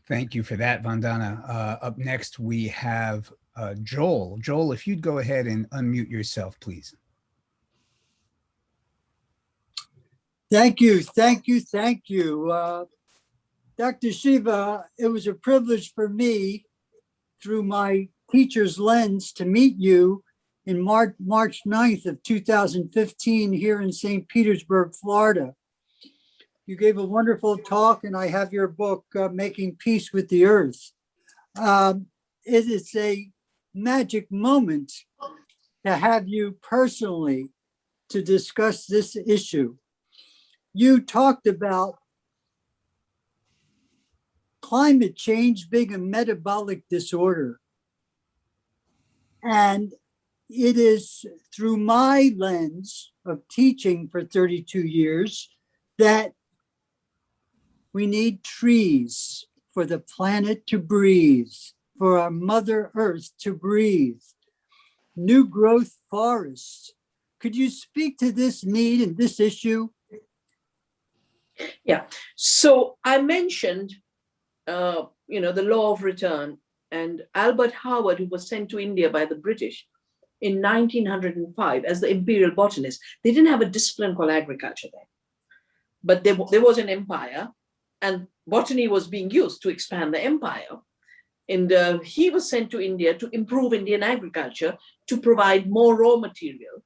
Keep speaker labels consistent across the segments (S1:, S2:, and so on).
S1: Thank you for that, Vandana. Up next, we have Joel. Joel, if you'd go ahead and unmute yourself, please.
S2: Thank you, thank you, thank you. Dr. Shiva, it was a privilege for me through my teacher's lens to meet you in March 9th of 2015 here in St. Petersburg, Florida. You gave a wonderful talk, and I have your book, Making Peace with the Earth. It is a magic moment to have you personally to discuss this issue. You talked about climate change being a metabolic disorder. And it is through my lens of teaching for 32 years that we need trees for the planet to breathe, for our Mother Earth to breathe, new growth forests. Could you speak to this need and this issue?
S3: Yeah, so I mentioned, the law of return, and Albert Howard, who was sent to India by the British in 1905 as the imperial botanist. They didn't have a discipline called agriculture then, but there was an empire, and botany was being used to expand the empire. And he was sent to India to improve Indian agriculture, to provide more raw material,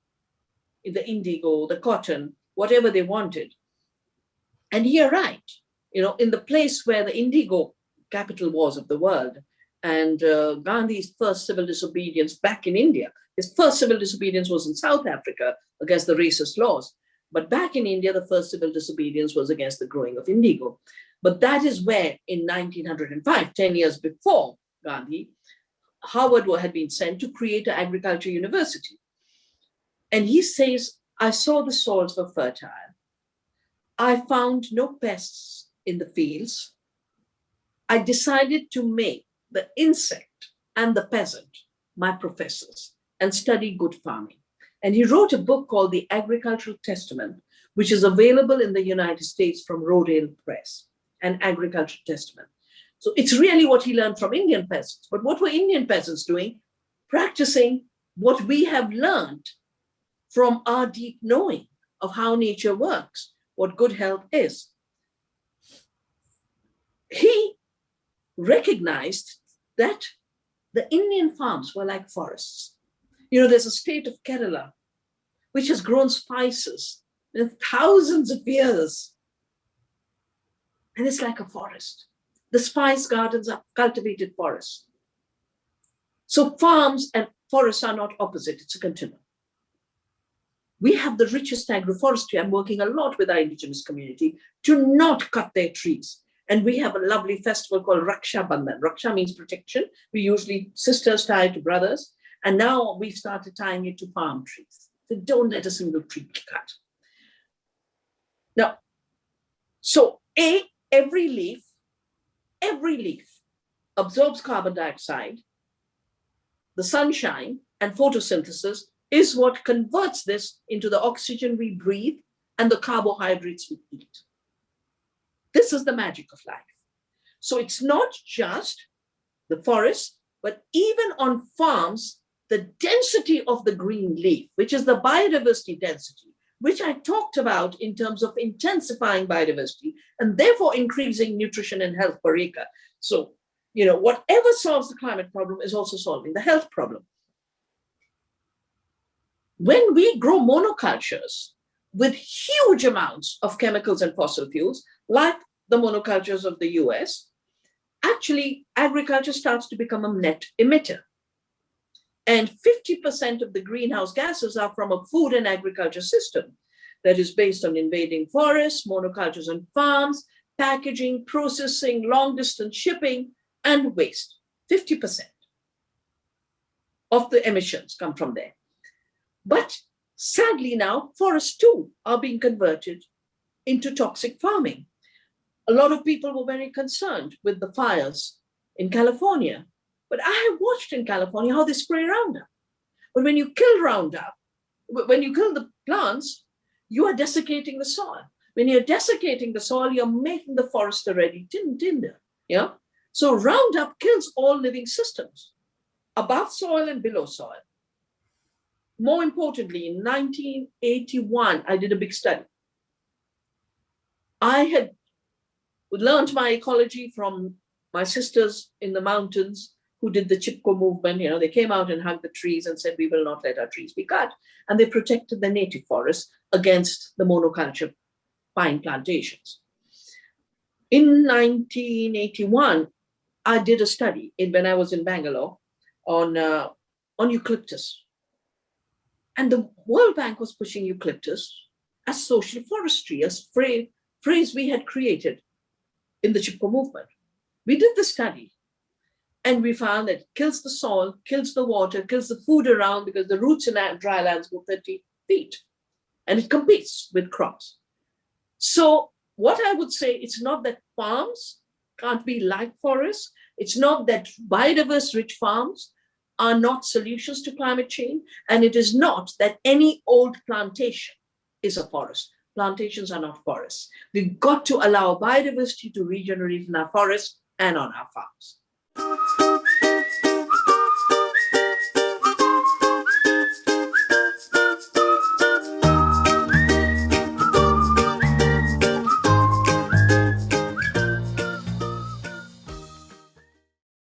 S3: the indigo, the cotton, whatever they wanted. And he arrived, in the place where the indigo capital was of the world. And Gandhi's first civil disobedience back in India, his first civil disobedience was in South Africa against the racist laws. But back in India, the first civil disobedience was against the growing of indigo. But that is where in 1905, 10 years before Gandhi, Howard had been sent to create an agriculture university. And he says, I saw the soils were fertile. I found no pests in the fields. I decided to make the insect and the peasant my professors and study good farming. And he wrote a book called The Agricultural Testament, which is available in the United States from Rodale Press, an agricultural testament. So it's really what he learned from Indian peasants. But what were Indian peasants doing? Practicing what we have learned from our deep knowing of how nature works, what good health is. He recognized that the Indian farms were like forests. There's a state of Kerala which has grown spices in thousands of years. And it's like a forest. The spice gardens are cultivated forests. So farms and forests are not opposite, it's a continuum. We have the richest agroforestry. I'm working a lot with our indigenous community to not cut their trees. And we have a lovely festival called Raksha Bandhan. Raksha means protection. We usually sisters tie it to brothers. And now we've started tying it to palm trees. So don't let a single tree be cut. Now, so every leaf absorbs carbon dioxide, the sunshine and photosynthesis is what converts this into the oxygen we breathe and the carbohydrates we eat. This is the magic of life. So it's not just the forest, but even on farms, the density of the green leaf, which is the biodiversity density, which I talked about in terms of intensifying biodiversity and therefore increasing nutrition and health per acre. So, whatever solves the climate problem is also solving the health problem. When we grow monocultures with huge amounts of chemicals and fossil fuels, like the monocultures of the US, actually agriculture starts to become a net emitter. And 50% of the greenhouse gases are from a food and agriculture system that is based on invading forests, monocultures and farms, packaging, processing, long distance shipping, and waste. 50% of the emissions come from there. But sadly now, forests too are being converted into toxic farming. A lot of people were very concerned with the fires in California. But I have watched in California how they spray Roundup. But when you kill Roundup, when you kill the plants, you are desiccating the soil. When you're desiccating the soil, you're making the forest already tinder. Yeah. So Roundup kills all living systems, above soil and below soil. More importantly, in 1981, I did a big study. I had learned my ecology from my sisters in the mountains who did the Chipko movement. They came out and hugged the trees and said, we will not let our trees be cut. And they protected the native forests against the monoculture pine plantations. In 1981, I did a study when I was in Bangalore on eucalyptus. And the World Bank was pushing eucalyptus as social forestry, as phrase we had created in the Chipko movement. We did the study and we found that it kills the soil, kills the water, kills the food around, because the roots in dry lands go 30 feet and it competes with crops. So what I would say, it's not that farms can't be like forests. It's not that biodiverse rich farms are not solutions to climate change. And it is not that any old plantation is a forest. Plantations are not forests. We've got to allow biodiversity to regenerate in our forests and on our farms.